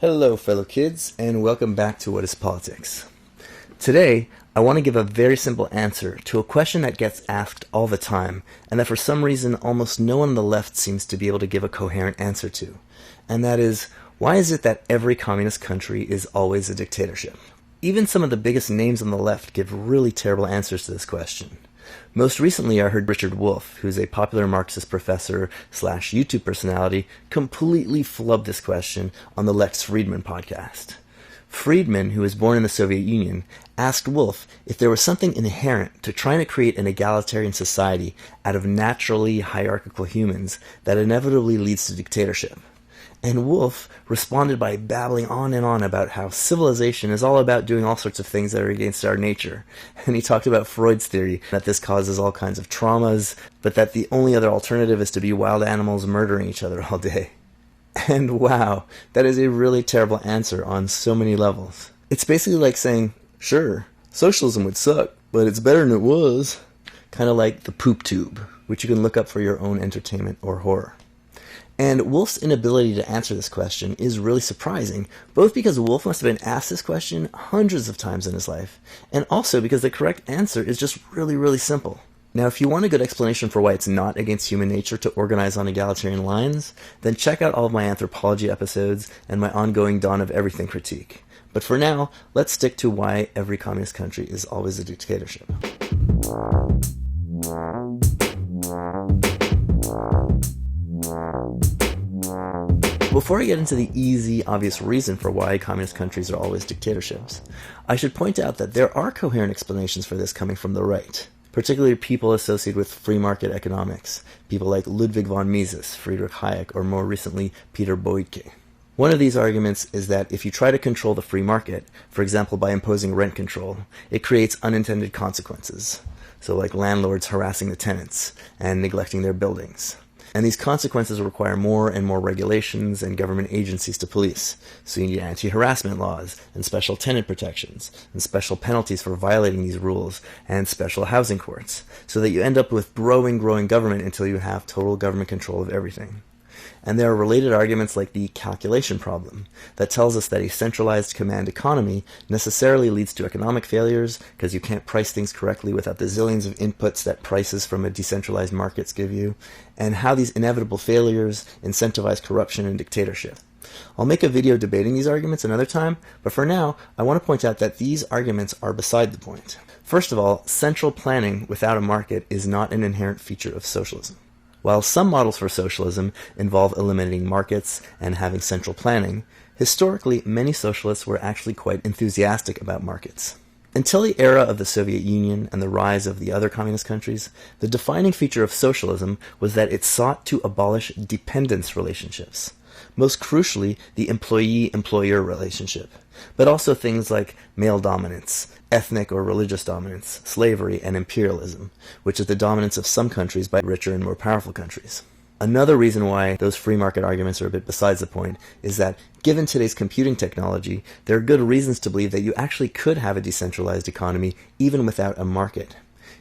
Hello fellow kids, and welcome back to What is Politics. Today, I want to give a very simple answer to a question that gets asked all the time, and that for some reason almost no one on the left seems to be able to give a coherent answer to. And that is, why is it that every communist country is always a dictatorship? Even some of the biggest names on the left give really terrible answers to this question. Most recently, I heard Richard Wolff, who's a popular Marxist professor / YouTube personality, completely flub this question on the Lex Fridman podcast. Friedman, who was born in the Soviet Union, asked Wolff if there was something inherent to trying to create an egalitarian society out of naturally hierarchical humans that inevitably leads to dictatorship. And Wolff responded by babbling on and on about how civilization is all about doing all sorts of things that are against our nature. And he talked about Freud's theory that this causes all kinds of traumas, but that the only other alternative is to be wild animals murdering each other all day. And wow, that is a really terrible answer on so many levels. It's basically like saying, sure, socialism would suck, but it's better than it was. Kind of like the poop tube, which you can look up for your own entertainment or horror. And Wolff's inability to answer this question is really surprising, both because Wolff must have been asked this question hundreds of times in his life, and also because the correct answer is just really, really simple. Now, if you want a good explanation for why it's not against human nature to organize on egalitarian lines, then check out all of my anthropology episodes and my ongoing Dawn of Everything critique. But for now, let's stick to why every communist country is always a dictatorship. Before I get into the easy, obvious reason for why communist countries are always dictatorships, I should point out that there are coherent explanations for this coming from the right, particularly people associated with free market economics, people like Ludwig von Mises, Friedrich Hayek, or more recently, Peter Boettke. One of these arguments is that if you try to control the free market, for example by imposing rent control, it creates unintended consequences, so like landlords harassing the tenants and neglecting their buildings. And these consequences require more and more regulations and government agencies to police. So you need anti-harassment laws, and special tenant protections, and special penalties for violating these rules, and special housing courts, so that you end up with growing government until you have total government control of everything. And there are related arguments like the calculation problem, that tells us that a centralized command economy necessarily leads to economic failures because you can't price things correctly without the zillions of inputs that prices from a decentralized markets give you, and how these inevitable failures incentivize corruption and dictatorship. I'll make a video debating these arguments another time, but for now, I want to point out that these arguments are beside the point. First of all, central planning without a market is not an inherent feature of socialism. While some models for socialism involve eliminating markets and having central planning, historically many socialists were actually quite enthusiastic about markets. Until the era of the Soviet Union and the rise of the other communist countries, the defining feature of socialism was that it sought to abolish dependence relationships, most crucially the employee-employer relationship, but also things like male dominance, ethnic or religious dominance, slavery, and imperialism, which is the dominance of some countries by richer and more powerful countries. Another reason why those free market arguments are a bit besides the point is that, given today's computing technology, there are good reasons to believe that you actually could have a decentralized economy even without a market.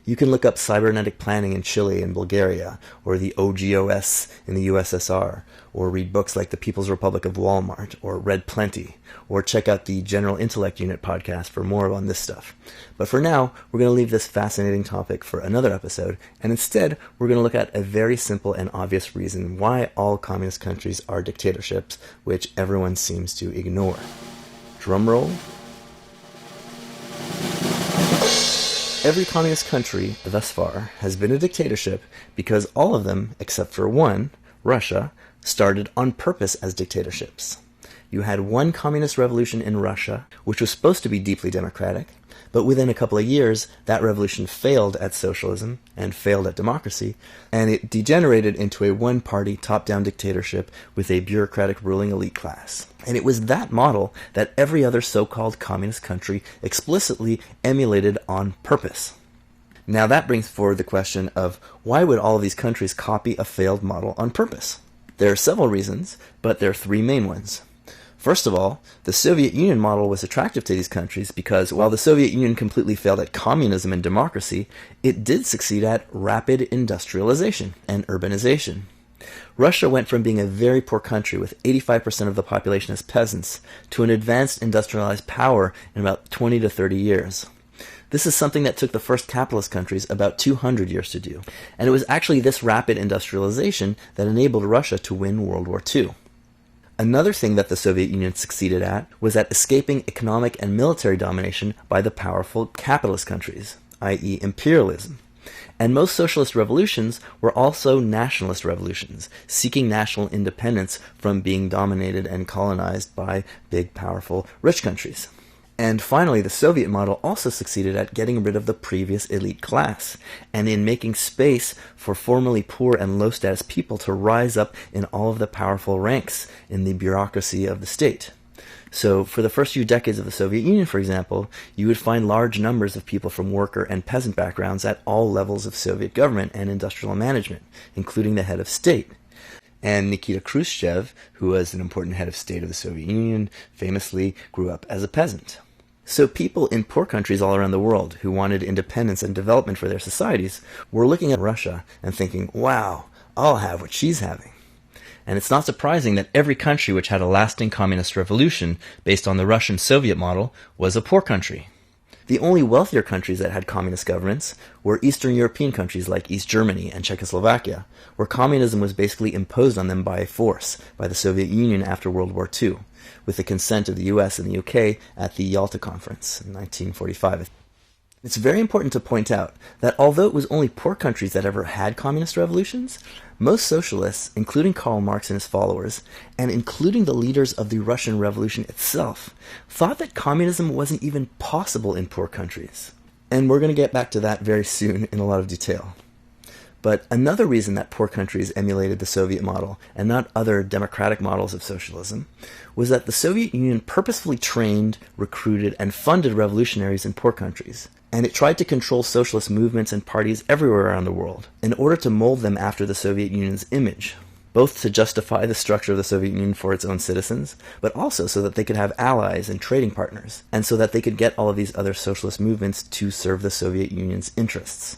You can look up cybernetic planning in Chile and Bulgaria, or the OGOS in the USSR, or read books like The People's Republic of Walmart, or Red Plenty, or check out the General Intellect Unit podcast for more on this stuff. But for now, we're going to leave this fascinating topic for another episode, and instead, we're going to look at a very simple and obvious reason why all communist countries are dictatorships, which everyone seems to ignore. Drum roll. Every communist country, thus far, has been a dictatorship because all of them, except for one, Russia, started on purpose as dictatorships. You had one communist revolution in Russia, which was supposed to be deeply democratic, but within a couple of years, that revolution failed at socialism and failed at democracy, and it degenerated into a one-party top-down dictatorship with a bureaucratic ruling elite class. And it was that model that every other so-called communist country explicitly emulated on purpose. Now that brings forward the question of why would all of these countries copy a failed model on purpose? There are several reasons, but there are three main ones. First of all, the Soviet Union model was attractive to these countries because while the Soviet Union completely failed at communism and democracy, it did succeed at rapid industrialization and urbanization. Russia went from being a very poor country with 85% of the population as peasants to an advanced industrialized power in about 20 to 30 years. This is something that took the first capitalist countries about 200 years to do, and it was actually this rapid industrialization that enabled Russia to win World War II. Another thing that the Soviet Union succeeded at was at escaping economic and military domination by the powerful capitalist countries, i.e. imperialism. And most socialist revolutions were also nationalist revolutions, seeking national independence from being dominated and colonized by big, powerful, rich countries. And finally, the Soviet model also succeeded at getting rid of the previous elite class, and in making space for formerly poor and low-status people to rise up in all of the powerful ranks in the bureaucracy of the state. So, for the first few decades of the Soviet Union, for example, you would find large numbers of people from worker and peasant backgrounds at all levels of Soviet government and industrial management, including the head of state. And Nikita Khrushchev, who was an important head of state of the Soviet Union, famously grew up as a peasant. So people in poor countries all around the world who wanted independence and development for their societies were looking at Russia and thinking, wow, I'll have what she's having. And it's not surprising that every country which had a lasting communist revolution based on the Russian-Soviet model was a poor country. The only wealthier countries that had communist governments were Eastern European countries like East Germany and Czechoslovakia, where communism was basically imposed on them by force by the Soviet Union after World War II, with the consent of the US and the UK at the Yalta Conference in 1945. It's very important to point out that although it was only poor countries that ever had communist revolutions, most socialists, including Karl Marx and his followers, and including the leaders of the Russian Revolution itself, thought that communism wasn't even possible in poor countries. And we're going to get back to that very soon in a lot of detail. But another reason that poor countries emulated the Soviet model and not other democratic models of socialism was that the Soviet Union purposefully trained, recruited, and funded revolutionaries in poor countries. And it tried to control socialist movements and parties everywhere around the world in order to mold them after the Soviet Union's image, both to justify the structure of the Soviet Union for its own citizens, but also so that they could have allies and trading partners, and so that they could get all of these other socialist movements to serve the Soviet Union's interests.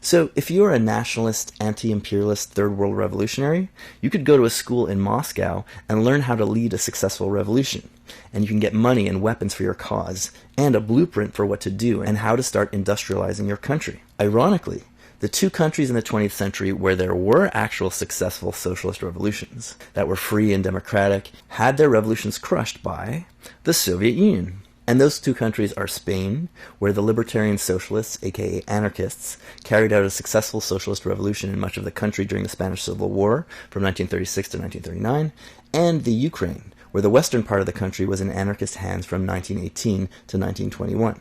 So, if you are a nationalist, anti-imperialist, third world revolutionary, you could go to a school in Moscow and learn how to lead a successful revolution. And you can get money and weapons for your cause, and a blueprint for what to do and how to start industrializing your country. Ironically, the two countries in the 20th century where there were actual successful socialist revolutions that were free and democratic had their revolutions crushed by the Soviet Union. And those two countries are Spain, where the libertarian socialists, aka anarchists, carried out a successful socialist revolution in much of the country during the Spanish Civil War from 1936 to 1939, and the Ukraine, where the western part of the country was in anarchist hands from 1918 to 1921.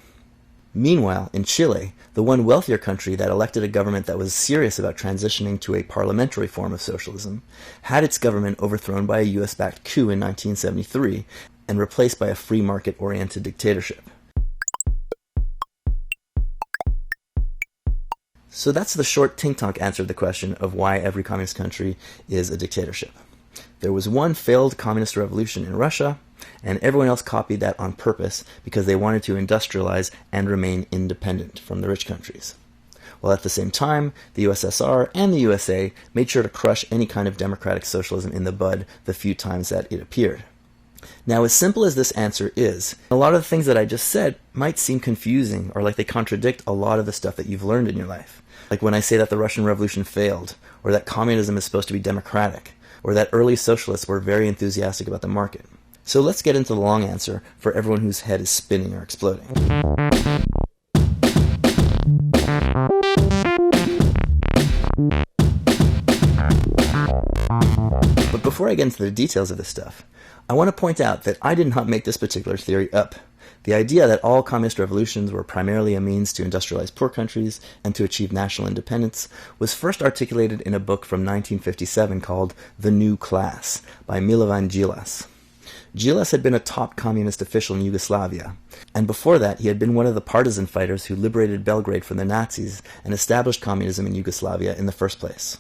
Meanwhile, in Chile, the one wealthier country that elected a government that was serious about transitioning to a parliamentary form of socialism, had its government overthrown by a US-backed coup in 1973, and replaced by a free market-oriented dictatorship. So that's the short tink-tonk answer to the question of why every communist country is a dictatorship. There was one failed communist revolution in Russia, and everyone else copied that on purpose because they wanted to industrialize and remain independent from the rich countries. While at the same time, the USSR and the USA made sure to crush any kind of democratic socialism in the bud the few times that it appeared. Now, as simple as this answer is, a lot of the things that I just said might seem confusing or like they contradict a lot of the stuff that you've learned in your life. Like when I say that the Russian Revolution failed, or that communism is supposed to be democratic, or that early socialists were very enthusiastic about the market. So let's get into the long answer for everyone whose head is spinning or exploding. But before I get into the details of this stuff, I want to point out that I did not make this particular theory up. The idea that all communist revolutions were primarily a means to industrialize poor countries and to achieve national independence was first articulated in a book from 1957 called The New Class by Milovan Djilas. Djilas had been a top communist official in Yugoslavia, and before that he had been one of the partisan fighters who liberated Belgrade from the Nazis and established communism in Yugoslavia in the first place.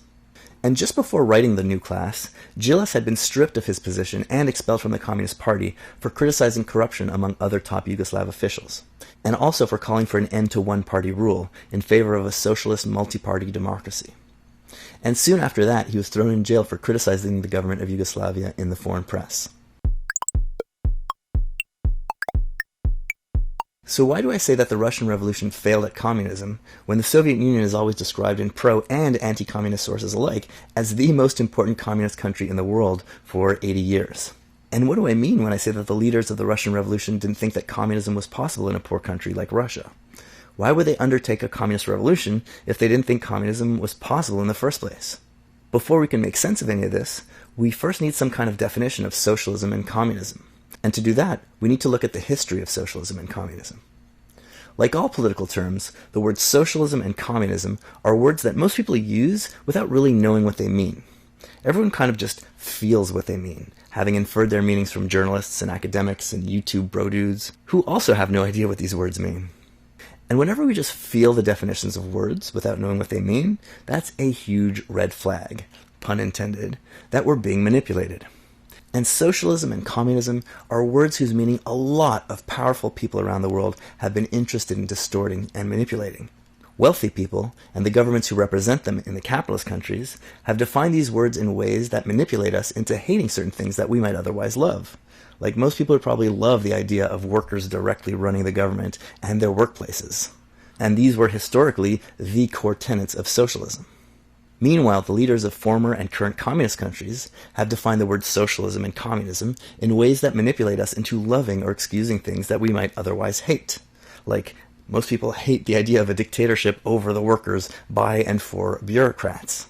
And just before writing The New Class, Djilas had been stripped of his position and expelled from the Communist Party for criticizing corruption among other top Yugoslav officials, and also for calling for an end to one-party rule in favor of a socialist multi-party democracy. and soon after that he was thrown in jail for criticizing the government of Yugoslavia in the foreign press. So why do I say that the Russian Revolution failed at communism, when the Soviet Union is always described in pro- and anti-communist sources alike as the most important communist country in the world for 80 years? And what do I mean when I say that the leaders of the Russian Revolution didn't think that communism was possible in a poor country like Russia? Why would they undertake a communist revolution if they didn't think communism was possible in the first place? Before we can make sense of any of this, we first need some kind of definition of socialism and communism. And to do that, we need to look at the history of socialism and communism. Like all political terms, the words socialism and communism are words that most people use without really knowing what they mean. Everyone kind of just feels what they mean, having inferred their meanings from journalists and academics and YouTube bro dudes, who also have no idea what these words mean. And whenever we just feel the definitions of words without knowing what they mean, that's a huge red flag, pun intended, that we're being manipulated. And socialism and communism are words whose meaning a lot of powerful people around the world have been interested in distorting and manipulating. Wealthy people, and the governments who represent them in the capitalist countries, have defined these words in ways that manipulate us into hating certain things that we might otherwise love. Like most people would probably love the idea of workers directly running the government and their workplaces. And these were historically the core tenets of socialism. Meanwhile, the leaders of former and current communist countries have defined the words socialism and communism in ways that manipulate us into loving or excusing things that we might otherwise hate. Like, most people hate the idea of a dictatorship over the workers by and for bureaucrats.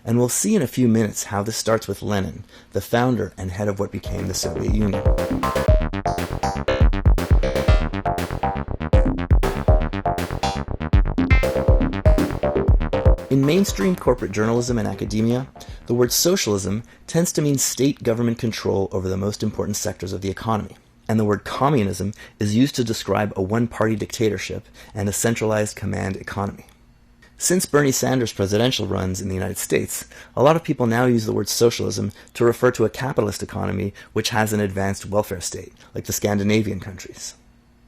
And we'll see in a few minutes how this starts with Lenin, the founder and head of what became the Soviet Union. In mainstream corporate journalism and academia, the word socialism tends to mean state government control over the most important sectors of the economy, and the word communism is used to describe a one-party dictatorship and a centralized command economy. Since Bernie Sanders' presidential runs in the United States, a lot of people now use the word socialism to refer to a capitalist economy which has an advanced welfare state, like the Scandinavian countries.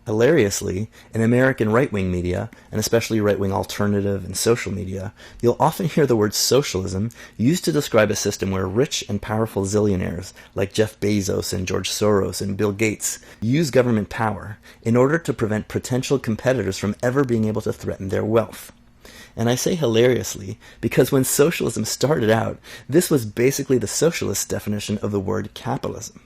Hilariously, in American right-wing media, and especially right-wing alternative and social media, you'll often hear the word socialism used to describe a system where rich and powerful zillionaires like Jeff Bezos and George Soros and Bill Gates use government power in order to prevent potential competitors from ever being able to threaten their wealth. And I say hilariously because when socialism started out, this was basically the socialist definition of the word capitalism.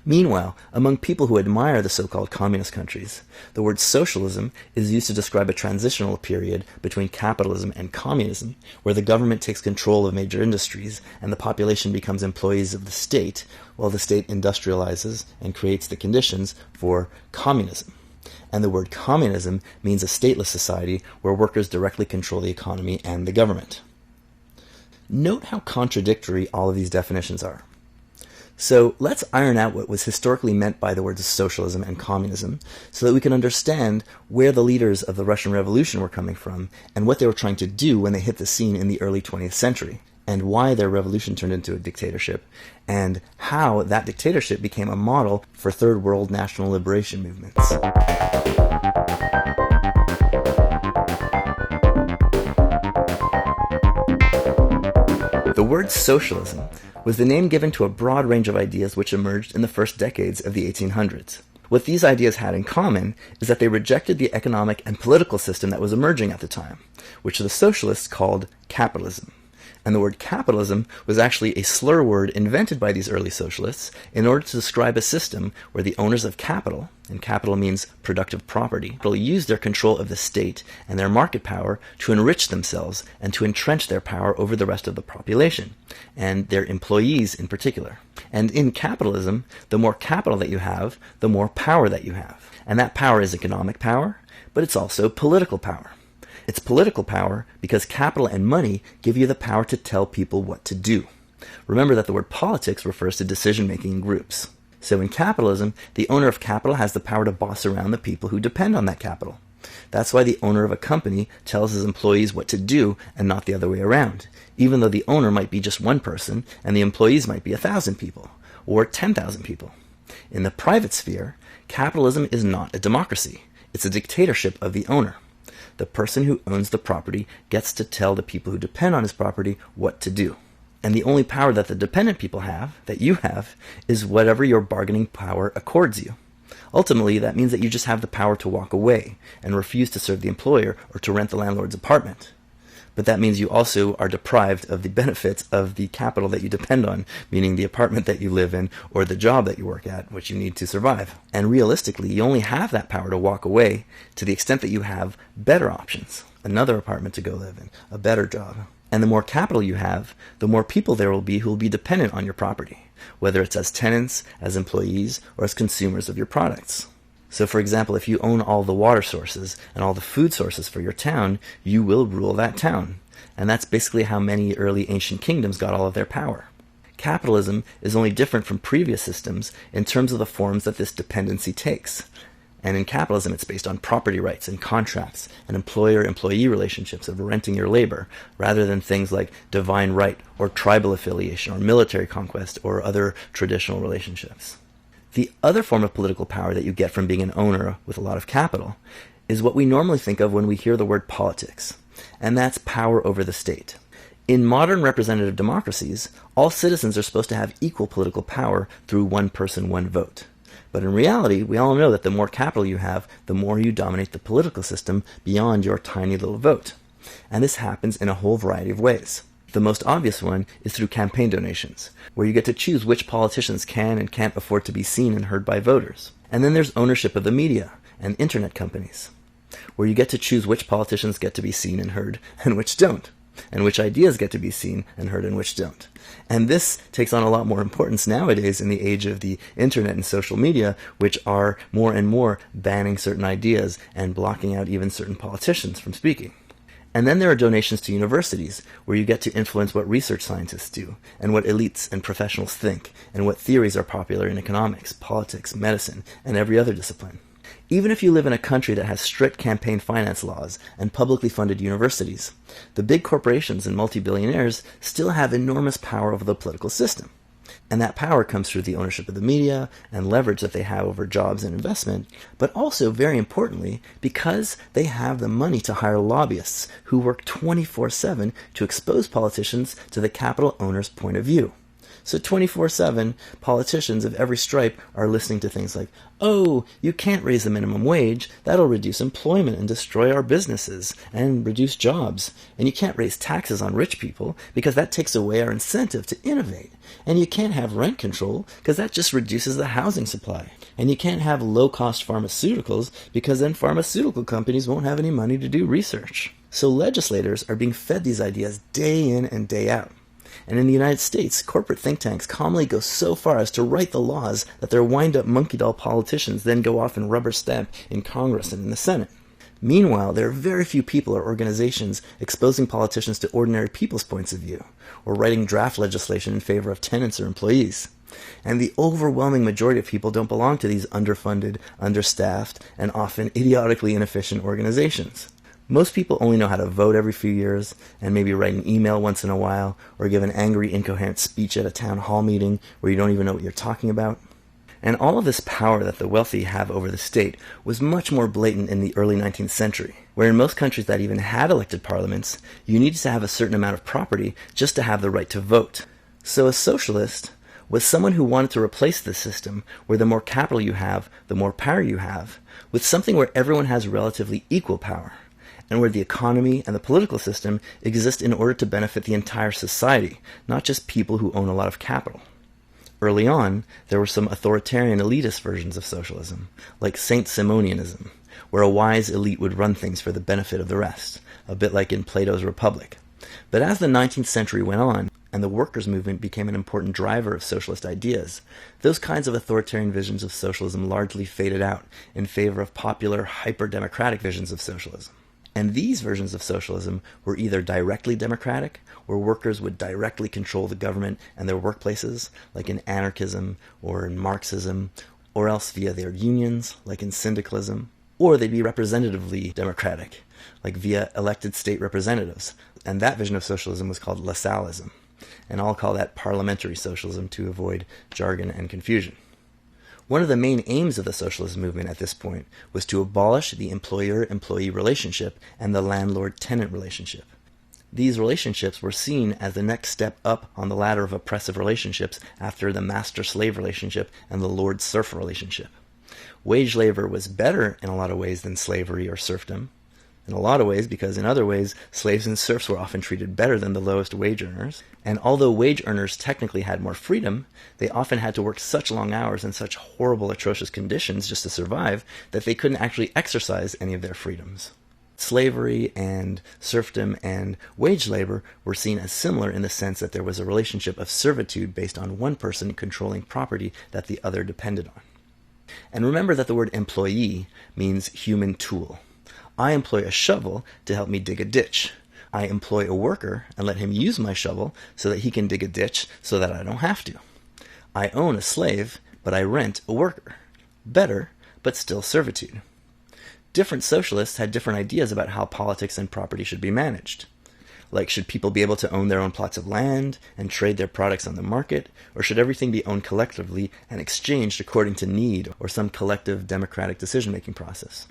Meanwhile, among people who admire the so-called communist countries, the word socialism is used to describe a transitional period between capitalism and communism, where the government takes control of major industries and the population becomes employees of the state, while the state industrializes and creates the conditions for communism. And the word communism means a stateless society where workers directly control the economy and the government. Note how contradictory all of these definitions are. So let's iron out what was historically meant by the words socialism and communism so that we can understand where the leaders of the Russian Revolution were coming from and what they were trying to do when they hit the scene in the early 20th century, and why their revolution turned into a dictatorship, and how that dictatorship became a model for third world national liberation movements. The word socialism was the name given to a broad range of ideas which emerged in the first decades of the 1800s. What these ideas had in common is that they rejected the economic and political system that was emerging at the time, which the socialists called capitalism. And the word capitalism was actually a slur word invented by these early socialists in order to describe a system where the owners of capital, and capital means productive property, used their control of the state and their market power to enrich themselves and to entrench their power over the rest of the population, and their employees in particular. And in capitalism, the more capital that you have, the more power that you have. And that power is economic power, but it's also political power. It's political power because capital and money give you the power to tell people what to do. Remember that the word politics refers to decision-making in groups. So in capitalism, the owner of capital has the power to boss around the people who depend on that capital. That's why the owner of a company tells his employees what to do and not the other way around, even though the owner might be just one person and the employees might be 1,000 people or 10,000 people. In the private sphere, capitalism is not a democracy. It's a dictatorship of the owner. the person who owns the property gets to tell the people who depend on his property what to do. And the only power that the dependent people have, that you have, is whatever your bargaining power accords you. Ultimately, that means that you just have the power to walk away and refuse to serve the employer or to rent the landlord's apartment. But that means you also are deprived of the benefits of the capital that you depend on, meaning the apartment that you live in or the job that you work at, which you need to survive. And realistically, you only have that power to walk away to the extent that you have better options, another apartment to go live in, a better job. And the more capital you have, the more people there will be who will be dependent on your property, whether it's as tenants, as employees, or as consumers of your products. So for example, if you own all the water sources and all the food sources for your town, you will rule that town. And that's basically how many early ancient kingdoms got all of their power. Capitalism is only different from previous systems in terms of the forms that this dependency takes. And in capitalism, it's based on property rights and contracts and employer-employee relationships of renting your labor, rather than things like divine right or tribal affiliation or military conquest or other traditional relationships. The other form of political power that you get from being an owner with a lot of capital is what we normally think of when we hear the word politics, and that's power over the state. In modern representative democracies, all citizens are supposed to have equal political power through one person, one vote. But in reality, we all know that the more capital you have, the more you dominate the political system beyond your tiny little vote. And this happens in a whole variety of ways. The most obvious one is through campaign donations, where you get to choose which politicians can and can't afford to be seen and heard by voters. And then there's ownership of the media and internet companies, where you get to choose which politicians get to be seen and heard and which don't, and which ideas get to be seen and heard and which don't. And this takes on a lot more importance nowadays in the age of the internet and social media, which are more and more banning certain ideas and blocking out even certain politicians from speaking. And then there are donations to universities, where you get to influence what research scientists do, and what elites and professionals think, and what theories are popular in economics, politics, medicine, and every other discipline. Even if you live in a country that has strict campaign finance laws and publicly funded universities, the big corporations and multi-billionaires still have enormous power over the political system. And that power comes through the ownership of the media and leverage that they have over jobs and investment, but also, very importantly, because they have the money to hire lobbyists who work 24/7 to expose politicians to the capital owner's point of view. So 24/7, politicians of every stripe are listening to things like, oh, you can't raise the minimum wage, that'll reduce employment and destroy our businesses and reduce jobs. And you can't raise taxes on rich people because that takes away our incentive to innovate. And you can't have rent control because that just reduces the housing supply. And you can't have low-cost pharmaceuticals because then pharmaceutical companies won't have any money to do research. So legislators are being fed these ideas day in and day out. And in the United States, corporate think tanks calmly go so far as to write the laws that their wind-up monkey doll politicians then go off and rubber stamp in Congress and in the Senate. Meanwhile, there are very few people or organizations exposing politicians to ordinary people's points of view, or writing draft legislation in favor of tenants or employees. And the overwhelming majority of people don't belong to these underfunded, understaffed, and often idiotically inefficient organizations. Most people only know how to vote every few years, and maybe write an email once in a while, or give an angry, incoherent speech at a town hall meeting where you don't even know what you're talking about. And all of this power that the wealthy have over the state was much more blatant in the early 19th century, where in most countries that even had elected parliaments, you needed to have a certain amount of property just to have the right to vote. So a socialist was someone who wanted to replace this system where the more capital you have, the more power you have, with something where everyone has relatively equal power, and where the economy and the political system exist in order to benefit the entire society, not just people who own a lot of capital. Early on, there were some authoritarian elitist versions of socialism, like Saint-Simonianism, where a wise elite would run things for the benefit of the rest, a bit like in Plato's Republic. But as the 19th century went on, and the workers' movement became an important driver of socialist ideas, those kinds of authoritarian visions of socialism largely faded out in favor of popular, hyper-democratic visions of socialism. And these versions of socialism were either directly democratic, where workers would directly control the government and their workplaces, like in Anarchism or in Marxism, or else via their unions, like in syndicalism, or they'd be representatively democratic, like via elected state representatives. And that vision of socialism was called Lassallism. And I'll call that parliamentary socialism to avoid jargon and confusion. One of the main aims of the socialist movement at this point was to abolish the employer-employee relationship and the landlord-tenant relationship. These relationships were seen as the next step up on the ladder of oppressive relationships after the master-slave relationship and the lord-serf relationship. Wage labor was better in a lot of ways than slavery or serfdom. In a lot of ways, because in other ways, slaves and serfs were often treated better than the lowest wage earners. And although wage earners technically had more freedom, they often had to work such long hours in such horrible, atrocious conditions just to survive that they couldn't actually exercise any of their freedoms. Slavery and serfdom and wage labor were seen as similar in the sense that there was a relationship of servitude based on one person controlling property that the other depended on. And remember that the word employee means human tool. I employ a shovel to help me dig a ditch. I employ a worker and let him use my shovel so that he can dig a ditch so that I don't have to. I own a slave, but I rent a worker. Better, but still servitude. Different socialists had different ideas about how politics and property should be managed. Like, should people be able to own their own plots of land and trade their products on the market, or should everything be owned collectively and exchanged according to need or some collective democratic decision-making process?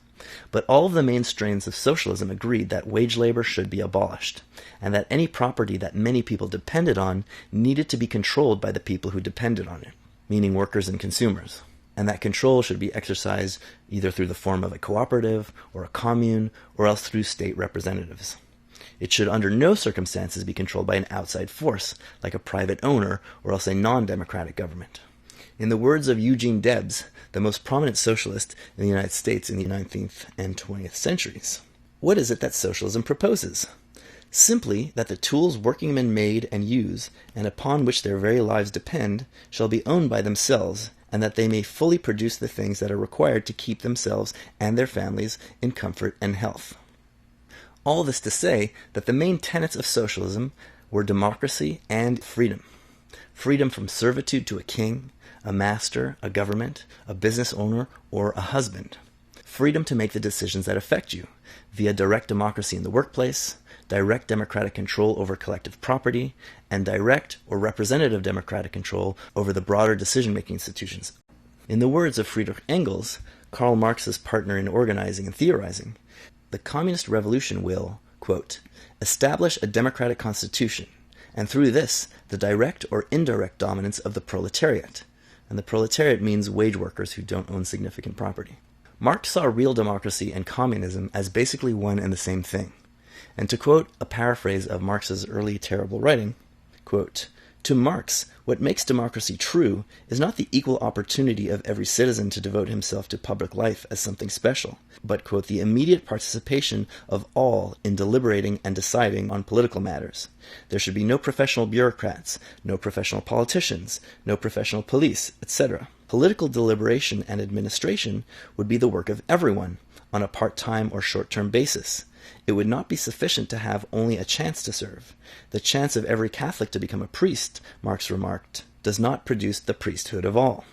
But all of the main strains of socialism agreed that wage labor should be abolished, and that any property that many people depended on needed to be controlled by the people who depended on it, meaning workers and consumers. And that control should be exercised either through the form of a cooperative or a commune, or else through state representatives. It should under no circumstances be controlled by an outside force, like a private owner or else a non-democratic government. In the words of Eugene Debs, the most prominent socialist in the United States in the 19th and 20th centuries, what is it that socialism proposes? Simply that the tools working men made and use, and upon which their very lives depend, shall be owned by themselves, and that they may fully produce the things that are required to keep themselves and their families in comfort and health. All this to say that the main tenets of socialism were democracy and freedom. Freedom from servitude to a king, a master, a government, a business owner, or a husband. Freedom to make the decisions that affect you, via direct democracy in the workplace, direct democratic control over collective property, and direct or representative democratic control over the broader decision-making institutions. In the words of Friedrich Engels, Karl Marx's partner in organizing and theorizing, the communist revolution will, quote, establish a democratic constitution, and through this, the direct or indirect dominance of the proletariat. And the proletariat means wage workers who don't own significant property. Marx saw real democracy and communism as basically one and the same thing. And to quote a paraphrase of Marx's early terrible writing, quote, to Marx, what makes democracy true is not the equal opportunity of every citizen to devote himself to public life as something special, but, quote, the immediate participation of all in deliberating and deciding on political matters. There should be no professional bureaucrats, no professional politicians, no professional police, etc. Political deliberation and administration would be the work of everyone, on a part-time or short-term basis. It would not be sufficient to have only a chance to serve. The chance of every Catholic to become a priest, Marx remarked, does not produce the priesthood of all.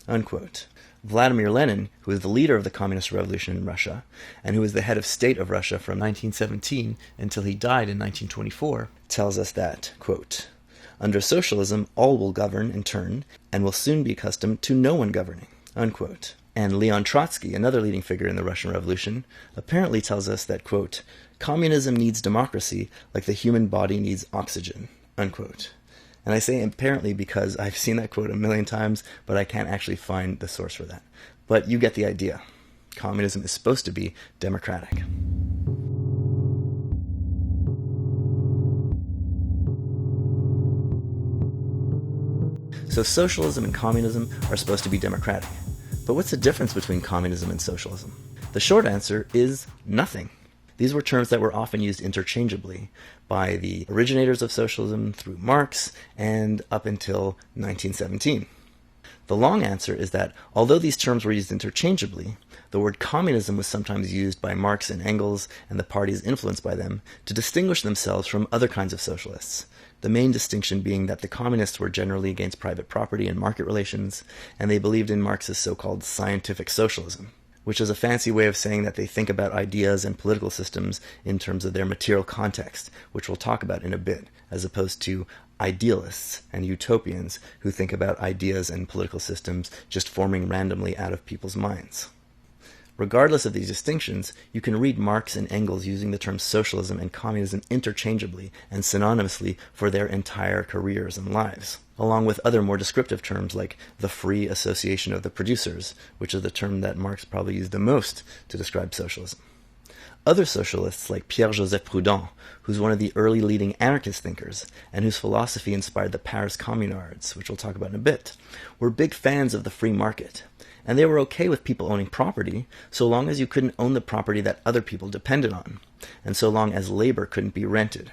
Unquote. Vladimir Lenin, who was the leader of the communist revolution in Russia, and who was the head of state of Russia from 1917 until he died in 1924, tells us that, quote, under socialism, all will govern in turn, and will soon be accustomed to no one governing. Unquote. And Leon Trotsky, another leading figure in the Russian Revolution, apparently tells us that, quote, communism needs democracy like the human body needs oxygen, unquote. And I say apparently because I've seen that quote a million times, but I can't actually find the source for that. But you get the idea. Communism is supposed to be democratic. So socialism and communism are supposed to be democratic. But what's the difference between communism and socialism? The short answer is nothing. These were terms that were often used interchangeably by the originators of socialism through Marx and up until 1917. The long answer is that although these terms were used interchangeably, the word communism was sometimes used by Marx and Engels and the parties influenced by them to distinguish themselves from other kinds of socialists. The main distinction being that the communists were generally against private property and market relations, and they believed in Marx's so-called scientific socialism. which is a fancy way of saying that they think about ideas and political systems in terms of their material context, which we'll talk about in a bit, as opposed to idealists and utopians who think about ideas and political systems just forming randomly out of people's minds. Regardless of these distinctions, you can read Marx and Engels using the terms socialism and communism interchangeably and synonymously for their entire careers and lives, along with other more descriptive terms like the free association of the producers, which is the term that Marx probably used the most to describe socialism. Other socialists like Pierre-Joseph Proudhon, who's one of the early leading anarchist thinkers, and whose philosophy inspired the Paris Communards, which we'll talk about in a bit, were big fans of the free market. And they were okay with people owning property, so long as you couldn't own the property that other people depended on, and so long as labor couldn't be rented.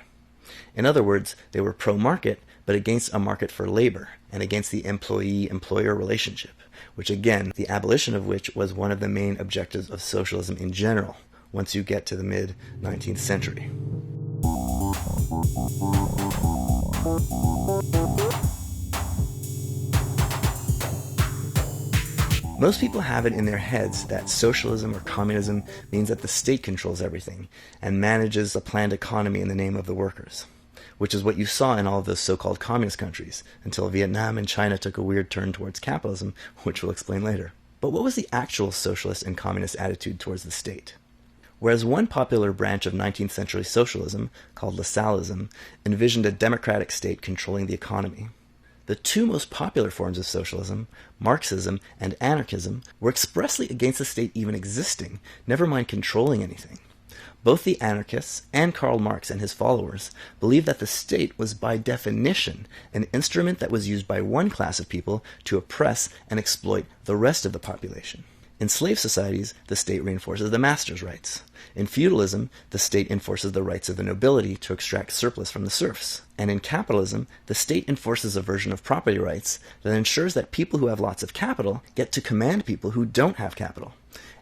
In other words, they were pro-market, but against a market for labor, and against the employee-employer relationship, which again, the abolition of which was one of the main objectives of socialism in general, once you get to the mid-19th century. Most people have it in their heads that socialism or communism means that the state controls everything and manages a planned economy in the name of the workers, which is what you saw in all of those so-called communist countries, until Vietnam and China took a weird turn towards capitalism, which we'll explain later. But what was the actual socialist and communist attitude towards the state? Whereas one popular branch of 19th century socialism, called Lassalleism, envisioned a democratic state controlling the economy, the two most popular forms of socialism, Marxism and Anarchism, were expressly against the state even existing, never mind controlling anything. Both the anarchists and Karl Marx and his followers believed that the state was by definition an instrument that was used by one class of people to oppress and exploit the rest of the population. In slave societies, the state reinforces the master's rights. In feudalism, the state enforces the rights of the nobility to extract surplus from the serfs. And in capitalism, the state enforces a version of property rights that ensures that people who have lots of capital get to command people who don't have capital.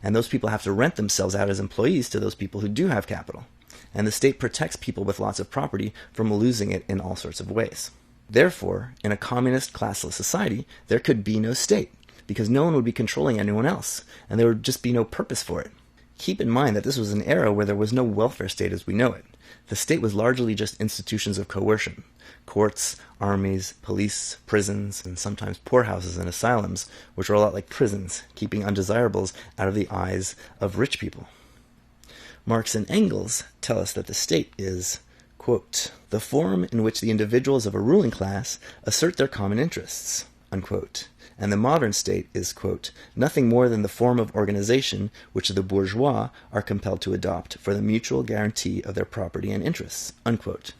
And those people have to rent themselves out as employees to those people who do have capital. And the state protects people with lots of property from losing it in all sorts of ways. Therefore, in a communist classless society, there could be no state, because no one would be controlling anyone else, and there would just be no purpose for it. Keep in mind that this was an era where there was no welfare state as we know it. The state was largely just institutions of coercion: courts, armies, police, prisons, and sometimes poorhouses and asylums, which were a lot like prisons, keeping undesirables out of the eyes of rich people. Marx and Engels tell us that the state is, quote, the form in which the individuals of a ruling class assert their common interests, unquote. And the modern state is, quote, nothing more than the form of organization which the bourgeois are compelled to adopt for the mutual guarantee of their property and interests, unquote.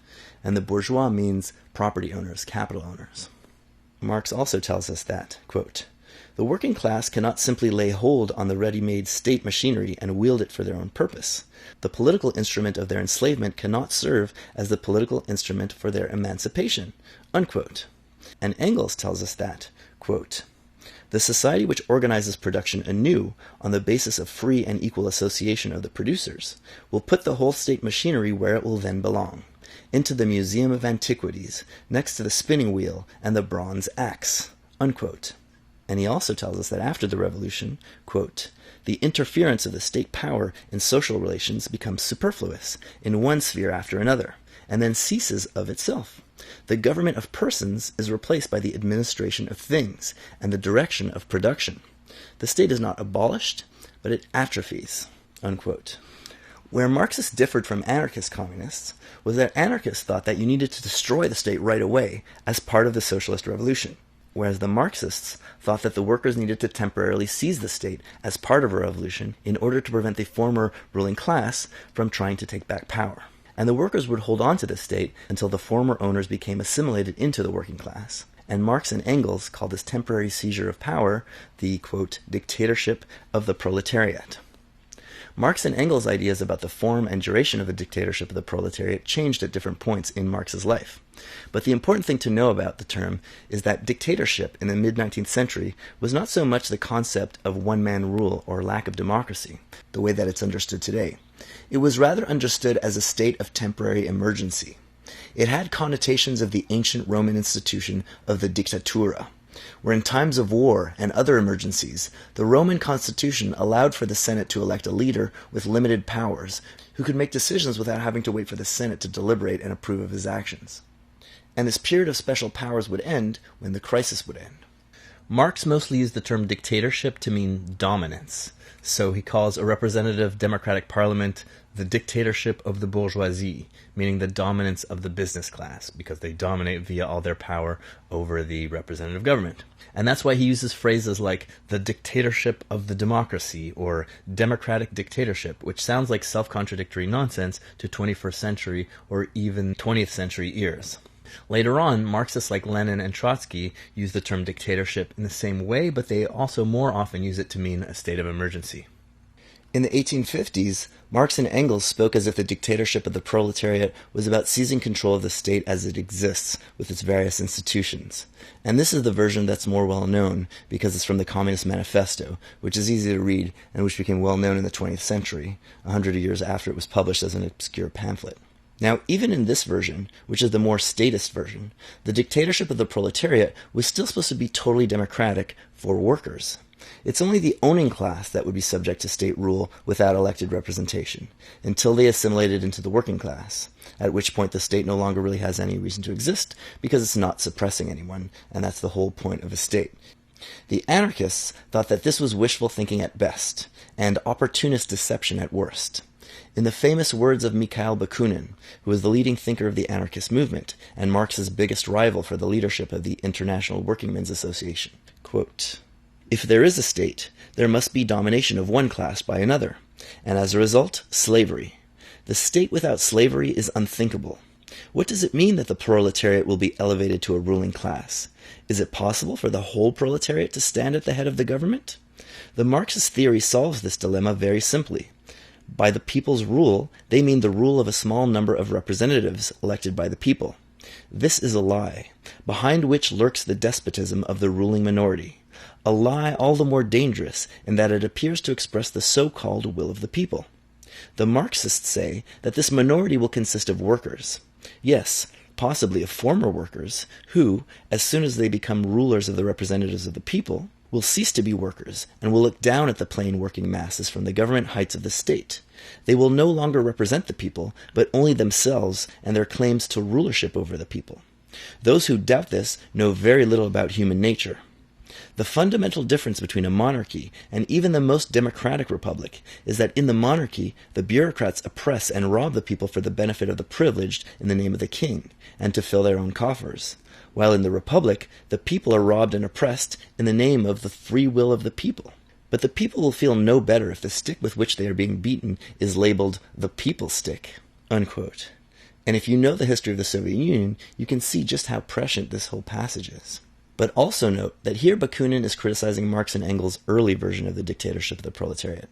And the bourgeois means property owners, capital owners. Marx also tells us that, quote, the working class cannot simply lay hold on the ready-made state machinery and wield it for their own purpose. The political instrument of their enslavement cannot serve as the political instrument for their emancipation, unquote. And Engels tells us that, quote, the society which organizes production anew on the basis of free and equal association of the producers will put the whole state machinery where it will then belong, into the Museum of Antiquities, next to the spinning wheel and the bronze axe, unquote. And he also tells us that after the revolution, quote, the interference of the state power in social relations becomes superfluous in one sphere after another, and then ceases of itself. The government of persons is replaced by the administration of things and the direction of production. The state is not abolished, but it atrophies, unquote. Where Marxists differed from anarchist communists was that anarchists thought that you needed to destroy the state right away as part of the socialist revolution, whereas the Marxists thought that the workers needed to temporarily seize the state as part of a revolution in order to prevent the former ruling class from trying to take back power. And the workers would hold on to the state until the former owners became assimilated into the working class. And Marx and Engels called this temporary seizure of power the, quote, dictatorship of the proletariat. Marx and Engels' ideas about the form and duration of the dictatorship of the proletariat changed at different points in Marx's life. But the important thing to know about the term is that dictatorship in the mid-19th century was not so much the concept of one-man rule or lack of democracy, the way that it's understood today. It was rather understood as a state of temporary emergency. It had connotations of the ancient Roman institution of the dictatura, where in times of war and other emergencies, the Roman constitution allowed for the Senate to elect a leader with limited powers, who could make decisions without having to wait for the Senate to deliberate and approve of his actions. And this period of special powers would end when the crisis would end. Marx mostly used the term dictatorship to mean dominance, so he calls a representative democratic parliament the dictatorship of the bourgeoisie, meaning the dominance of the business class, because they dominate via all their power over the representative government. And that's why he uses phrases like the dictatorship of the democracy or democratic dictatorship, which sounds like self-contradictory nonsense to 21st century or even 20th century ears. Later on, Marxists like Lenin and Trotsky use the term dictatorship in the same way, but they also more often use it to mean a state of emergency. In the 1850s, Marx and Engels spoke as if the dictatorship of the proletariat was about seizing control of the state as it exists with its various institutions. And this is the version that's more well known because it's from the Communist Manifesto, which is easy to read and which became well known in the 20th century, 100 years after it was published as an obscure pamphlet. Now, even in this version, which is the more statist version, the dictatorship of the proletariat was still supposed to be totally democratic for workers. It's only the owning class that would be subject to state rule without elected representation, until they assimilated into the working class, at which point the state no longer really has any reason to exist because it's not suppressing anyone, and that's the whole point of a state. The anarchists thought that this was wishful thinking at best, and opportunist deception at worst. In the famous words of Mikhail Bakunin, who was the leading thinker of the anarchist movement and Marx's biggest rival for the leadership of the International Workingmen's Association, quote, "If there is a state, there must be domination of one class by another, and as a result, slavery. The state without slavery is unthinkable. What does it mean that the proletariat will be elevated to a ruling class? Is it possible for the whole proletariat to stand at the head of the government? The Marxist theory solves this dilemma very simply. By the people's rule, they mean the rule of a small number of representatives elected by the people. This is a lie, behind which lurks the despotism of the ruling minority. A lie all the more dangerous in that it appears to express the so-called will of the people. The Marxists say that this minority will consist of workers. Yes, possibly of former workers, who, as soon as they become rulers of the representatives of the people, will cease to be workers and will look down at the plain working masses from the government heights of the state. They will no longer represent the people, but only themselves and their claims to rulership over the people. Those who doubt this know very little about human nature. The fundamental difference between a monarchy and even the most democratic republic is that in the monarchy, the bureaucrats oppress and rob the people for the benefit of the privileged in the name of the king, and to fill their own coffers, while in the republic, the people are robbed and oppressed in the name of the free will of the people. But the people will feel no better if the stick with which they are being beaten is labeled the people's stick, unquote. And if you know the history of the Soviet Union, you can see just how prescient this whole passage is. But also note that here Bakunin is criticizing Marx and Engels' early version of the dictatorship of the proletariat.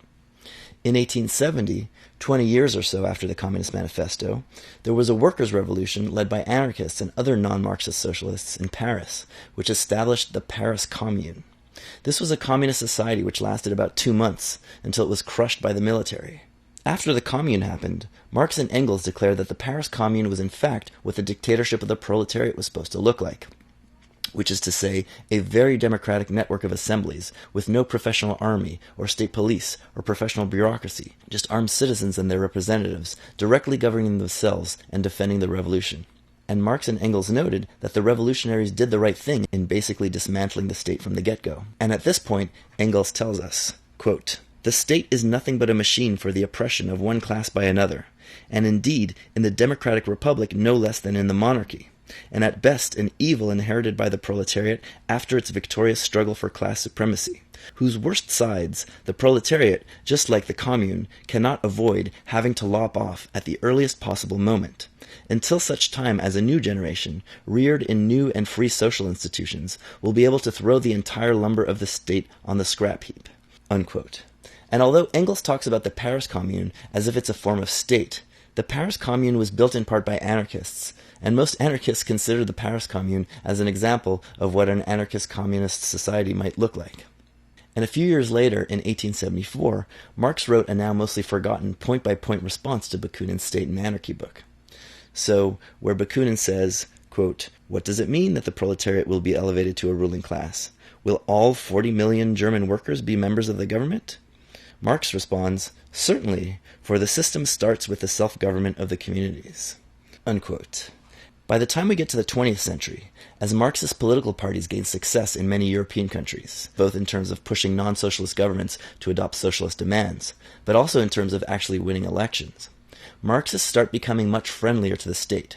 In 1870, 20 years or so after the Communist Manifesto, there was a workers' revolution led by anarchists and other non-Marxist socialists in Paris, which established the Paris Commune. This was a communist society which lasted about 2 months, until it was crushed by the military. After the Commune happened, Marx and Engels declared that the Paris Commune was in fact what the dictatorship of the proletariat was supposed to look like, which is to say, a very democratic network of assemblies with no professional army or state police or professional bureaucracy, just armed citizens and their representatives directly governing themselves and defending the revolution. And Marx and Engels noted that the revolutionaries did the right thing in basically dismantling the state from the get-go. And at this point, Engels tells us, quote, "The state is nothing but a machine for the oppression of one class by another, and indeed, in the democratic republic no less than in the monarchy, and at best an evil inherited by the proletariat after its victorious struggle for class supremacy, whose worst sides the proletariat, just like the commune, cannot avoid having to lop off at the earliest possible moment, until such time as a new generation, reared in new and free social institutions, will be able to throw the entire lumber of the state on the scrap heap." Unquote. And although Engels talks about the Paris Commune as if it's a form of state, the Paris Commune was built in part by anarchists, and most anarchists consider the Paris Commune as an example of what an anarchist communist society might look like. And a few years later, in 1874, Marx wrote a now mostly forgotten point-by-point response to Bakunin's State and Anarchy book. So, where Bakunin says, Quote, "What does it mean that the proletariat will be elevated to a ruling class? Will all 40 million German workers be members of the government?" Marx responds, "Certainly, for the system starts with the self-government of the communities." Unquote. By the time we get to the 20th century, as Marxist political parties gain success in many European countries, both in terms of pushing non-socialist governments to adopt socialist demands, but also in terms of actually winning elections, Marxists start becoming much friendlier to the state.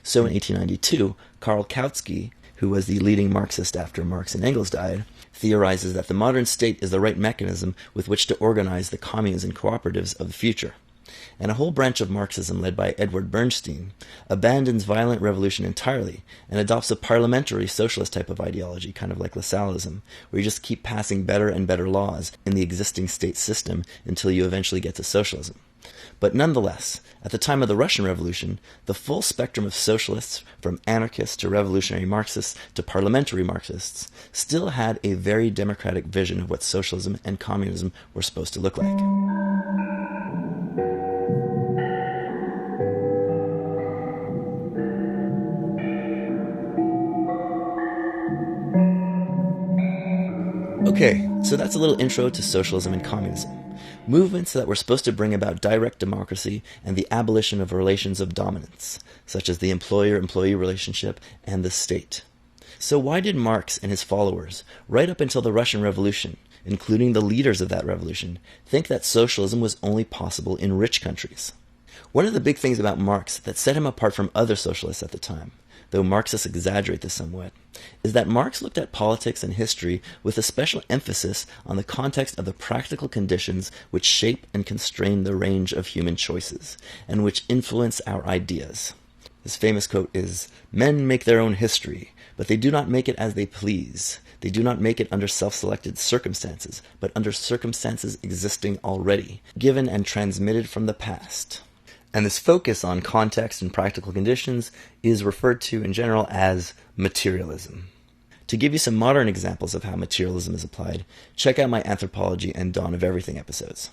So in 1892, Karl Kautsky, who was the leading Marxist after Marx and Engels died, theorizes that the modern state is the right mechanism with which to organize the communes and cooperatives of the future. And a whole branch of Marxism led by Edward Bernstein abandons violent revolution entirely and adopts a parliamentary socialist type of ideology, kind of like Lassalleism, where you just keep passing better and better laws in the existing state system until you eventually get to socialism. But nonetheless, at the time of the Russian Revolution, the full spectrum of socialists, from anarchists to revolutionary Marxists to parliamentary Marxists, still had a very democratic vision of what socialism and communism were supposed to look like. Okay, so that's a little intro to socialism and communism. Movements that were supposed to bring about direct democracy and the abolition of relations of dominance, such as the employer-employee relationship and the state. So why did Marx and his followers, right up until the Russian Revolution, including the leaders of that revolution, think that socialism was only possible in rich countries? One of the big things about Marx that set him apart from other socialists at the time, though Marxists exaggerate this somewhat, is that Marx looked at politics and history with a special emphasis on the context of the practical conditions which shape and constrain the range of human choices, and which influence our ideas. His famous quote is, "Men make their own history, but they do not make it as they please. They do not make it under self-selected circumstances, but under circumstances existing already, given and transmitted from the past." And this focus on context and practical conditions is referred to in general as materialism. To give you some modern examples of how materialism is applied, check out my Anthropology and Dawn of Everything episodes.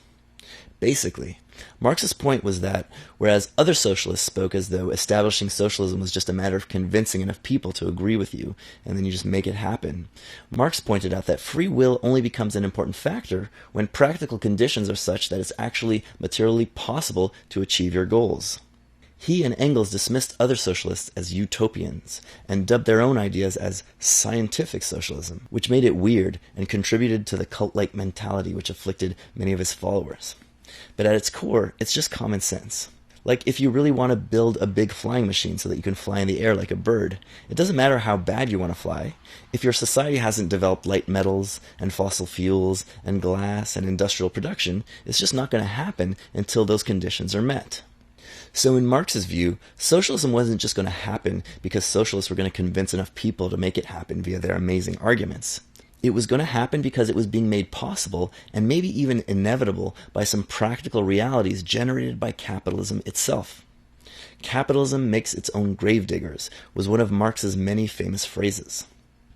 Basically, Marx's point was that, whereas other socialists spoke as though establishing socialism was just a matter of convincing enough people to agree with you, and then you just make it happen, Marx pointed out that free will only becomes an important factor when practical conditions are such that it's actually materially possible to achieve your goals. He and Engels dismissed other socialists as utopians, and dubbed their own ideas as scientific socialism, which made it weird and contributed to the cult-like mentality which afflicted many of his followers. But at its core, it's just common sense. Like, if you really want to build a big flying machine so that you can fly in the air like a bird, it doesn't matter how bad you want to fly. If your society hasn't developed light metals and fossil fuels and glass and industrial production, it's just not going to happen until those conditions are met. So in Marx's view, socialism wasn't just going to happen because socialists were going to convince enough people to make it happen via their amazing arguments. It was going to happen because it was being made possible, and maybe even inevitable, by some practical realities generated by capitalism itself. "Capitalism makes its own gravediggers" was one of Marx's many famous phrases.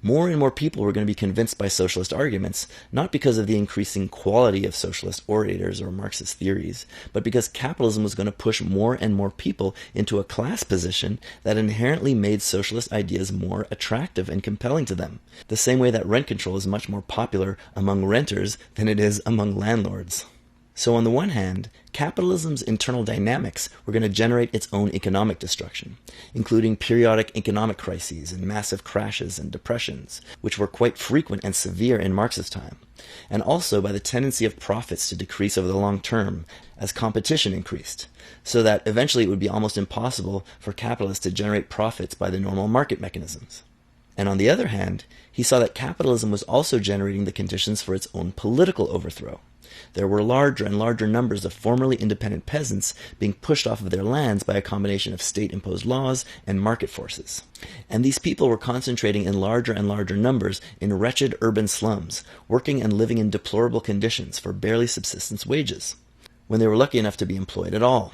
More and more people were going to be convinced by socialist arguments, not because of the increasing quality of socialist orators or Marxist theories, but because capitalism was going to push more and more people into a class position that inherently made socialist ideas more attractive and compelling to them, the same way that rent control is much more popular among renters than it is among landlords. So on the one hand, capitalism's internal dynamics were going to generate its own economic destruction, including periodic economic crises and massive crashes and depressions, which were quite frequent and severe in Marx's time, and also by the tendency of profits to decrease over the long term as competition increased, so that eventually it would be almost impossible for capitalists to generate profits by the normal market mechanisms. And on the other hand, he saw that capitalism was also generating the conditions for its own political overthrow. There were larger and larger numbers of formerly independent peasants being pushed off of their lands by a combination of state-imposed laws and market forces. And these people were concentrating in larger and larger numbers in wretched urban slums, working and living in deplorable conditions for barely subsistence wages, when they were lucky enough to be employed at all.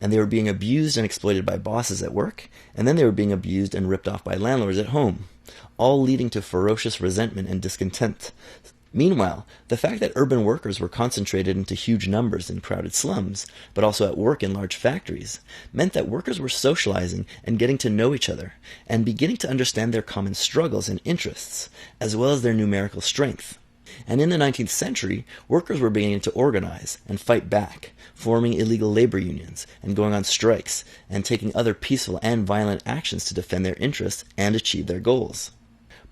And they were being abused and exploited by bosses at work, and then they were being abused and ripped off by landlords at home, all leading to ferocious resentment and discontent, Meanwhile, the fact that urban workers were concentrated into huge numbers in crowded slums, but also at work in large factories, meant that workers were socializing and getting to know each other, and beginning to understand their common struggles and interests, as well as their numerical strength. And in the 19th century, workers were beginning to organize and fight back, forming illegal labor unions and going on strikes and taking other peaceful and violent actions to defend their interests and achieve their goals.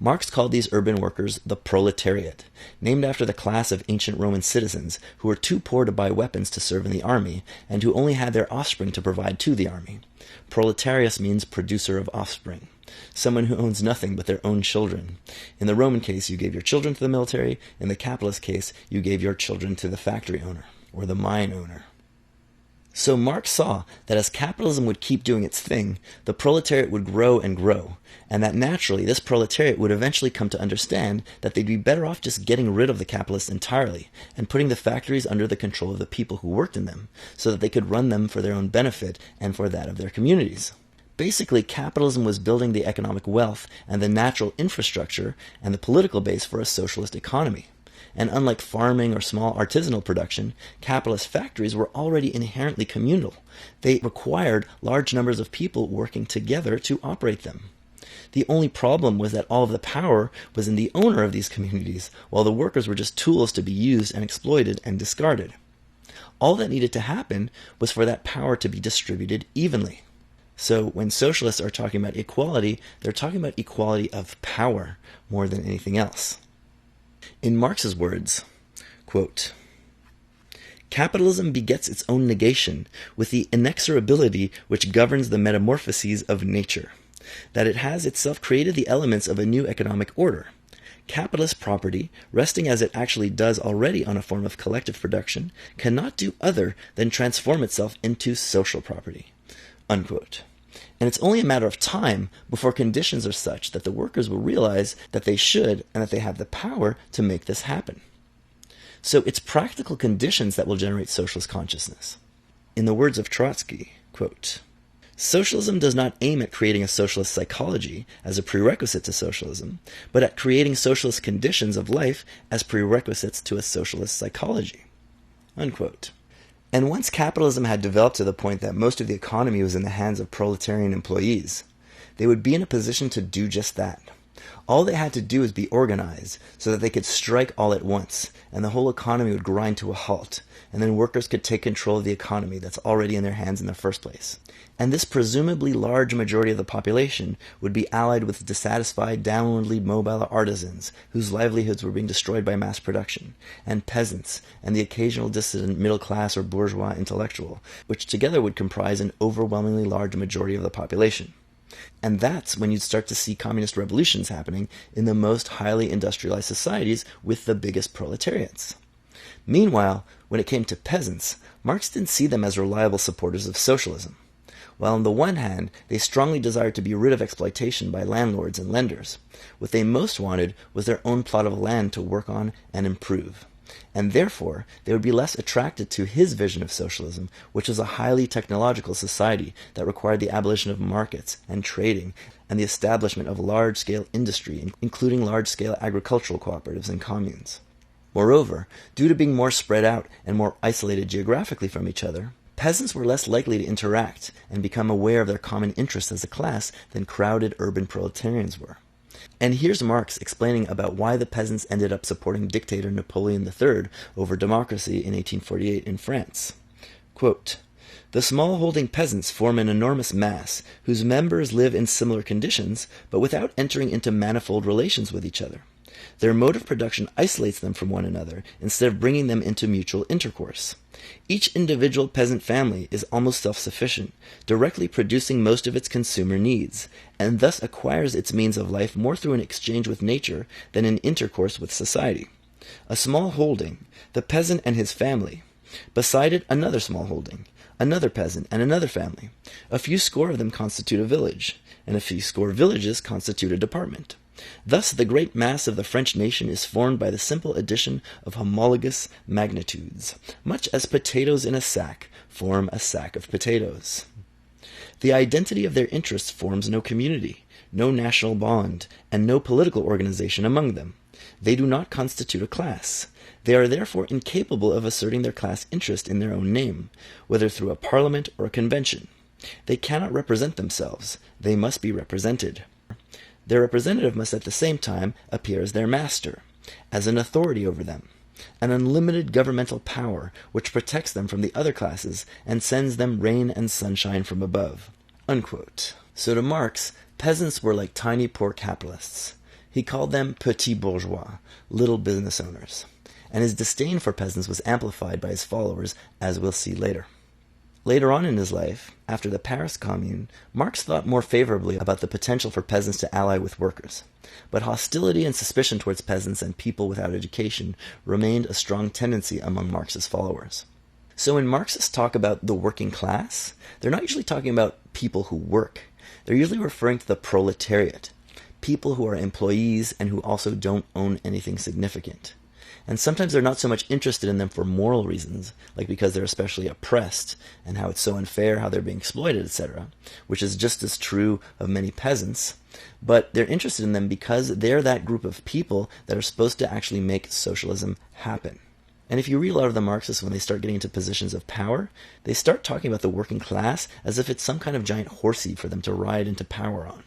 Marx called these urban workers the Proletariat, named after the class of ancient Roman citizens who were too poor to buy weapons to serve in the army and who only had their offspring to provide to the army. Proletarius means producer of offspring, someone who owns nothing but their own children. In the Roman case, you gave your children to the military. In the capitalist case, you gave your children to the factory owner or the mine owner. So Marx saw that as capitalism would keep doing its thing, the proletariat would grow and grow, and that naturally this proletariat would eventually come to understand that they'd be better off just getting rid of the capitalists entirely and putting the factories under the control of the people who worked in them, so that they could run them for their own benefit and for that of their communities. Basically, capitalism was building the economic wealth and the natural infrastructure and the political base for a socialist economy. And unlike farming or small artisanal production, capitalist factories were already inherently communal. They required large numbers of people working together to operate them. The only problem was that all of the power was in the owner of these communities, while the workers were just tools to be used and exploited and discarded. All that needed to happen was for that power to be distributed evenly. So when socialists are talking about equality, they're talking about equality of power more than anything else. In Marx's words, quote, "Capitalism begets its own negation with the inexorability which governs the metamorphoses of nature, that it has itself created the elements of a new economic order. Capitalist property, resting as it actually does already on a form of collective production, cannot do other than transform itself into social property." Unquote. And it's only a matter of time before conditions are such that the workers will realize that they should and that they have the power to make this happen. So it's practical conditions that will generate socialist consciousness. In the words of Trotsky, quote, "Socialism does not aim at creating a socialist psychology as a prerequisite to socialism, but at creating socialist conditions of life as prerequisites to a socialist psychology." Unquote. And once capitalism had developed to the point that most of the economy was in the hands of proletarian employees, they would be in a position to do just that. All they had to do was be organized so that they could strike all at once, and the whole economy would grind to a halt, and then workers could take control of the economy that's already in their hands in the first place. And this presumably large majority of the population would be allied with dissatisfied, downwardly mobile artisans whose livelihoods were being destroyed by mass production, and peasants, and the occasional dissident middle class or bourgeois intellectual, which together would comprise an overwhelmingly large majority of the population. And that's when you'd start to see communist revolutions happening in the most highly industrialized societies with the biggest proletariats. Meanwhile, when it came to peasants, Marx didn't see them as reliable supporters of socialism. While on the one hand, they strongly desired to be rid of exploitation by landlords and lenders, what they most wanted was their own plot of land to work on and improve. And therefore, they would be less attracted to his vision of socialism, which was a highly technological society that required the abolition of markets and trading and the establishment of large-scale industry, including large-scale agricultural cooperatives and communes. Moreover, due to being more spread out and more isolated geographically from each other, peasants were less likely to interact and become aware of their common interests as a class than crowded urban proletarians were. And here's Marx explaining about why the peasants ended up supporting dictator Napoleon III over democracy in 1848 in France. Quote, "The small-holding peasants form an enormous mass whose members live in similar conditions, but without entering into manifold relations with each other. Their mode of production isolates them from one another instead of bringing them into mutual intercourse. Each individual peasant family is almost self-sufficient, directly producing most of its consumer needs, and thus acquires its means of life more through an exchange with nature than in intercourse with society. A small holding, the peasant and his family. Beside it, another small holding, another peasant and another family. A few score of them constitute a village, and a few score villages constitute a department. Thus the great mass of the French nation is formed by the simple addition of homologous magnitudes, much as potatoes in a sack form a sack of potatoes. The identity of their interests forms no community, no national bond, and no political organization among them. They do not constitute a class. They are therefore incapable of asserting their class interest in their own name, whether through a parliament or a convention. They cannot represent themselves. They must be represented. Their representative must at the same time appear as their master, as an authority over them, an unlimited governmental power which protects them from the other classes and sends them rain and sunshine from above." Unquote. So to Marx, peasants were like tiny poor capitalists. He called them petits bourgeois, little business owners, and his disdain for peasants was amplified by his followers, as we'll see later. Later on in his life, after the Paris Commune, Marx thought more favorably about the potential for peasants to ally with workers, but hostility and suspicion towards peasants and people without education remained a strong tendency among Marx's followers. So when Marxists talk about the working class, they're not usually talking about people who work. They're usually referring to the proletariat, people who are employees and who also don't own anything significant. And sometimes they're not so much interested in them for moral reasons, like because they're especially oppressed and how it's so unfair, how they're being exploited, etc., which is just as true of many peasants, but they're interested in them because they're that group of people that are supposed to actually make socialism happen. And if you read a lot of the Marxists, when they start getting into positions of power, they start talking about the working class as if it's some kind of giant horsey for them to ride into power on.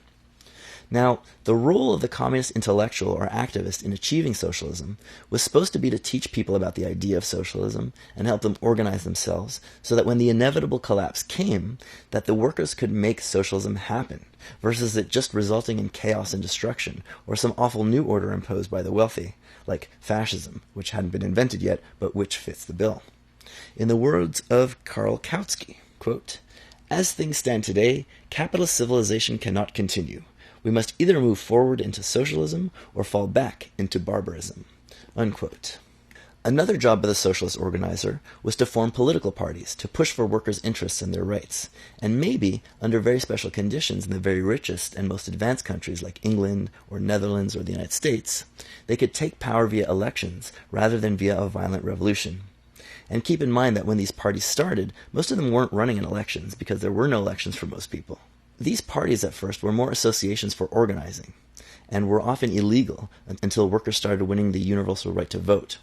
Now, the role of the communist intellectual or activist in achieving socialism was supposed to be to teach people about the idea of socialism and help them organize themselves so that when the inevitable collapse came, that the workers could make socialism happen, versus it just resulting in chaos and destruction, or some awful new order imposed by the wealthy, like fascism, which hadn't been invented yet, but which fits the bill. In the words of Karl Kautsky, quote, "As things stand today, capitalist civilization cannot continue. We must either move forward into socialism or fall back into barbarism." Unquote. Another job of the socialist organizer was to form political parties to push for workers' interests and their rights, and maybe, under very special conditions in the very richest and most advanced countries like England or Netherlands or the United States, they could take power via elections rather than via a violent revolution. And keep in mind that when these parties started, most of them weren't running in elections because there were no elections for most people. These parties at first were more associations for organizing, and were often illegal until workers started winning the universal right to vote.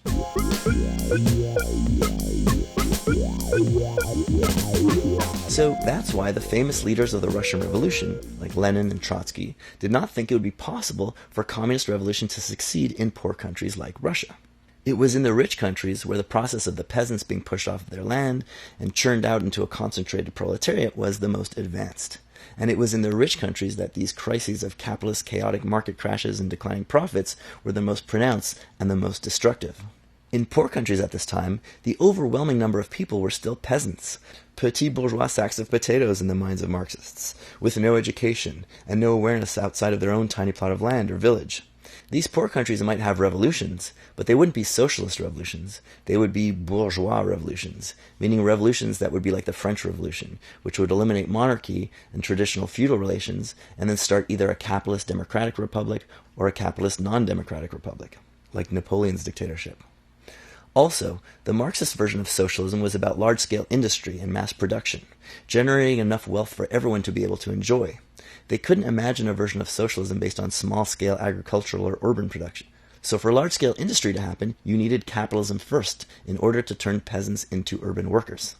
So that's why the famous leaders of the Russian Revolution, like Lenin and Trotsky, did not think it would be possible for communist revolution to succeed in poor countries like Russia. It was in the rich countries where the process of the peasants being pushed off of their land and churned out into a concentrated proletariat was the most advanced. And it was in the rich countries that these crises of capitalist chaotic market crashes and declining profits were the most pronounced and the most destructive. In poor countries at this time, the overwhelming number of people were still peasants, petit bourgeois sacks of potatoes in the minds of Marxists, with no education and no awareness outside of their own tiny plot of land or village. These poor countries might have revolutions, but they wouldn't be socialist revolutions. They would be bourgeois revolutions, meaning revolutions that would be like the French Revolution, which would eliminate monarchy and traditional feudal relations, and then start either a capitalist democratic republic or a capitalist non-democratic republic, like Napoleon's dictatorship. Also, the Marxist version of socialism was about large-scale industry and mass production, generating enough wealth for everyone to be able to enjoy. They couldn't imagine a version of socialism based on small-scale agricultural or urban production. So for large-scale industry to happen, you needed capitalism first in order to turn peasants into urban workers.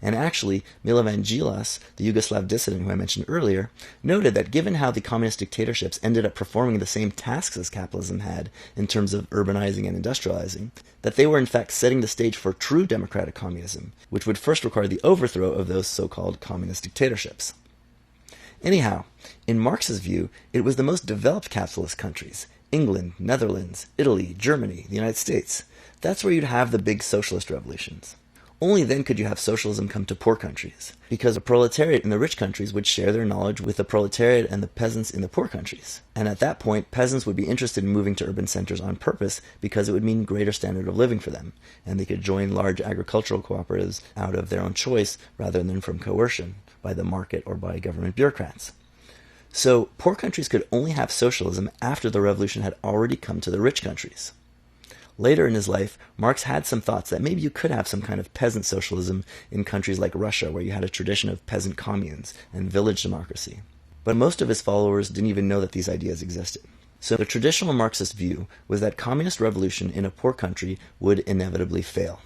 And actually, Milovan Djilas, the Yugoslav dissident who I mentioned earlier, noted that given how the communist dictatorships ended up performing the same tasks as capitalism had in terms of urbanizing and industrializing, that they were in fact setting the stage for true democratic communism, which would first require the overthrow of those so-called communist dictatorships. Anyhow, in Marx's view, it was the most developed capitalist countries, England, Netherlands, Italy, Germany, the United States. That's where you'd have the big socialist revolutions. Only then could you have socialism come to poor countries, because the proletariat in the rich countries would share their knowledge with the proletariat and the peasants in the poor countries. And at that point, peasants would be interested in moving to urban centers on purpose because it would mean greater standard of living for them, and they could join large agricultural cooperatives out of their own choice rather than from coercion by the market or by government bureaucrats. So poor countries could only have socialism after the revolution had already come to the rich countries. Later in his life, Marx had some thoughts that maybe you could have some kind of peasant socialism in countries like Russia, where you had a tradition of peasant communes and village democracy. but most of his followers didn't even know that these ideas existed. So the traditional Marxist view was that communist revolution in a poor country would inevitably fail.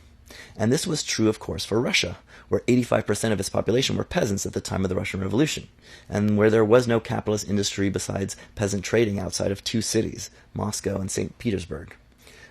And this was true, of course, for Russia, where 85% of its population were peasants at the time of the Russian Revolution, and where there was no capitalist industry besides peasant trading outside of two cities, Moscow and St. Petersburg.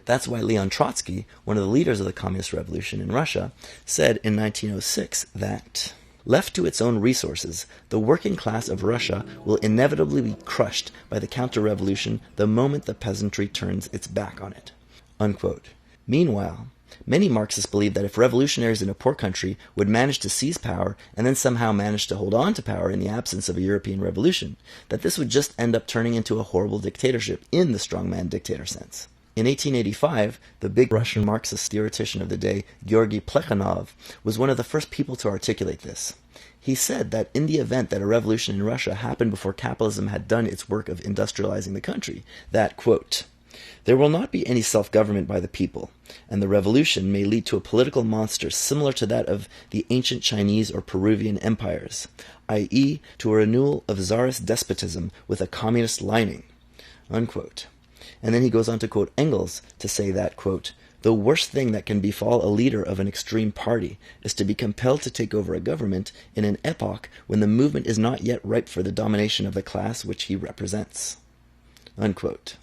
That's why Leon Trotsky, one of the leaders of the communist revolution in Russia, said in 1906 that, "Left to its own resources, the working class of Russia will inevitably be crushed by the counter-revolution the moment the peasantry turns its back on it." Unquote. Meanwhile, many Marxists believe that if revolutionaries in a poor country would manage to seize power and then somehow manage to hold on to power in the absence of a European revolution, that this would just end up turning into a horrible dictatorship in the strongman dictator sense. In 1885, the big Russian Marxist theoretician of the day, Georgy Plekhanov, was one of the first people to articulate this. He said that in the event that a revolution in Russia happened before capitalism had done its work of industrializing the country, that, quote, "there will not be any self-government by the people, and the revolution may lead to a political monster similar to that of the ancient Chinese or Peruvian empires, i.e. to a renewal of czarist despotism with a communist lining." Unquote. And then he goes on to quote Engels to say that, quote, "the worst thing that can befall a leader of an extreme party is to be compelled to take over a government in an epoch when the movement is not yet ripe for the domination of the class which he represents." Unquote.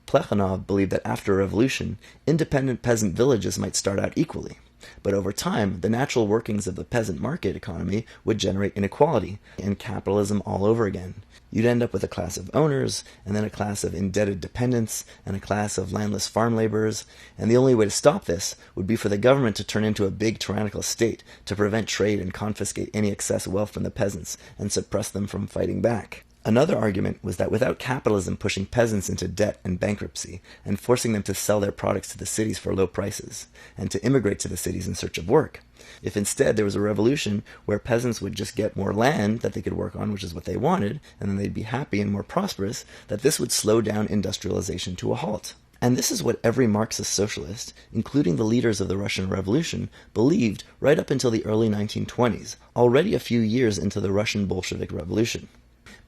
Plekhanov believed that after a revolution, independent peasant villages might start out equally, but over time, the natural workings of the peasant market economy would generate inequality and capitalism all over again. You'd end up with a class of owners, and then a class of indebted dependents, and a class of landless farm laborers, and the only way to stop this would be for the government to turn into a big tyrannical state to prevent trade and confiscate any excess wealth from the peasants and suppress them from fighting back. Another argument was that without capitalism pushing peasants into debt and bankruptcy and forcing them to sell their products to the cities for low prices and to immigrate to the cities in search of work, if instead there was a revolution where peasants would just get more land that they could work on, which is what they wanted, and then they'd be happy and more prosperous, that this would slow down industrialization to a halt. And this is what every Marxist socialist, including the leaders of the Russian Revolution, believed right up until the early 1920s, already a few years into the Russian Bolshevik Revolution.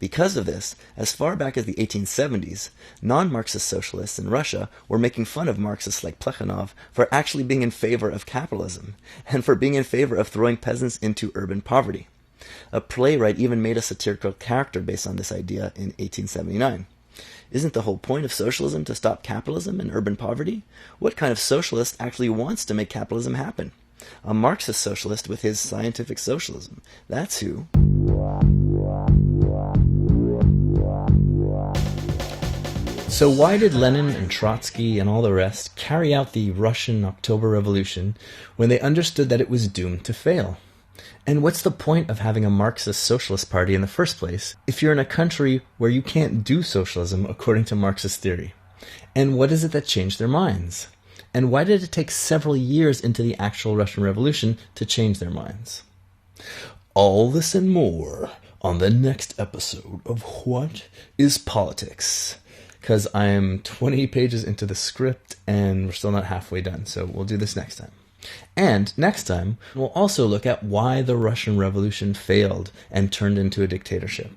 Because of this, as far back as the 1870s, non-Marxist socialists in Russia were making fun of Marxists like Plekhanov for actually being in favor of capitalism, and for being in favor of throwing peasants into urban poverty. A playwright even made a satirical character based on this idea in 1879. Isn't the whole point of socialism to stop capitalism and urban poverty? What kind of socialist actually wants to make capitalism happen? A Marxist socialist with his scientific socialism. That's who. So why did Lenin and Trotsky and all the rest carry out the Russian October Revolution when they understood that it was doomed to fail? And what's the point of having a Marxist socialist party in the first place if you're in a country where you can't do socialism according to Marxist theory? And what is it that changed their minds? And why did it take several years into the actual Russian Revolution to change their minds? All this and more on the next episode of What is Politics? Because I'm 20 pages into the script and we're still not halfway done, so we'll do this next time. And next time, we'll also look at why the Russian Revolution failed and turned into a dictatorship.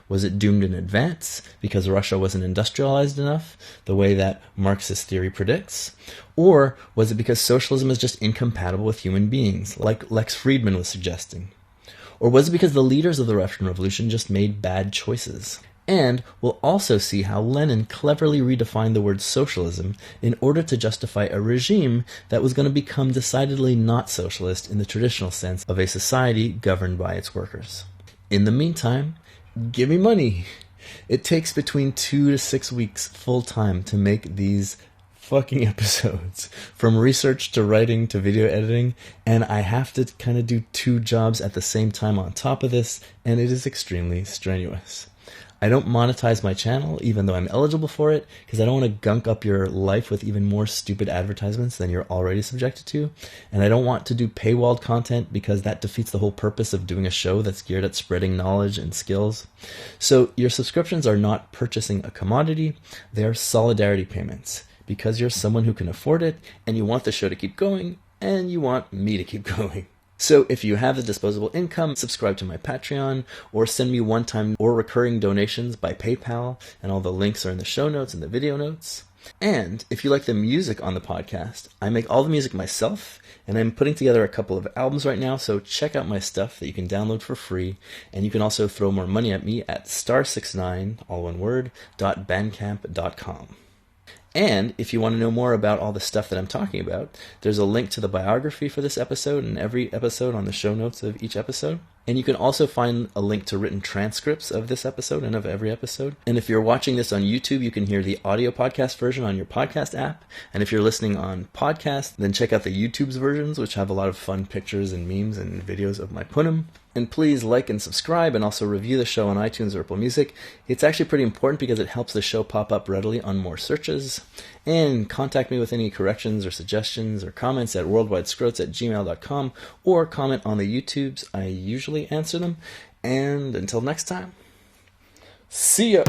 Was it doomed in advance because Russia wasn't industrialized enough, the way that Marxist theory predicts? Or was it because socialism is just incompatible with human beings, like Lex Friedman was suggesting? Or was it because the leaders of the Russian Revolution just made bad choices? And we'll also see how Lenin cleverly redefined the word socialism in order to justify a regime that was going to become decidedly not socialist in the traditional sense of a society governed by its workers. In the meantime, give me money. It takes between 2 to 6 weeks full time to make these fucking episodes, from research to writing to video editing, and I have to kind of do 2 jobs at the same time on top of this, and it is extremely strenuous. I don't monetize my channel, even though I'm eligible for it, because I don't want to gunk up your life with even more stupid advertisements than you're already subjected to. And I don't want to do paywalled content, because that defeats the whole purpose of doing a show that's geared at spreading knowledge and skills. So your subscriptions are not purchasing a commodity, they are solidarity payments, because you're someone who can afford it, and you want the show to keep going, and you want me to keep going. So if you have the disposable income, subscribe to my Patreon, or send me one-time or recurring donations by PayPal, and all the links are in the show notes and the video notes. And if you like the music on the podcast, I make all the music myself, and I'm putting together a couple of albums right now, so check out my stuff that you can download for free, and you can also throw more money at me at star69, all one word, .bandcamp.com. And if you want to know more about all the stuff that I'm talking about, there's a link to the biography for this episode and every episode on the show notes of each episode. And you can also find a link to written transcripts of this episode and of every episode. And if you're watching this on YouTube, you can hear the audio podcast version on your podcast app. And if you're listening on podcast, then check out the YouTube's versions, which have a lot of fun pictures and memes and videos of my punim. And please like and subscribe, and also review the show on iTunes or Apple Music. It's actually pretty important because it helps the show pop up readily on more searches. And contact me with any corrections or suggestions or comments at worldwidescroats@gmail.com, or comment on the YouTubes. I usually answer them. And until next time, see ya!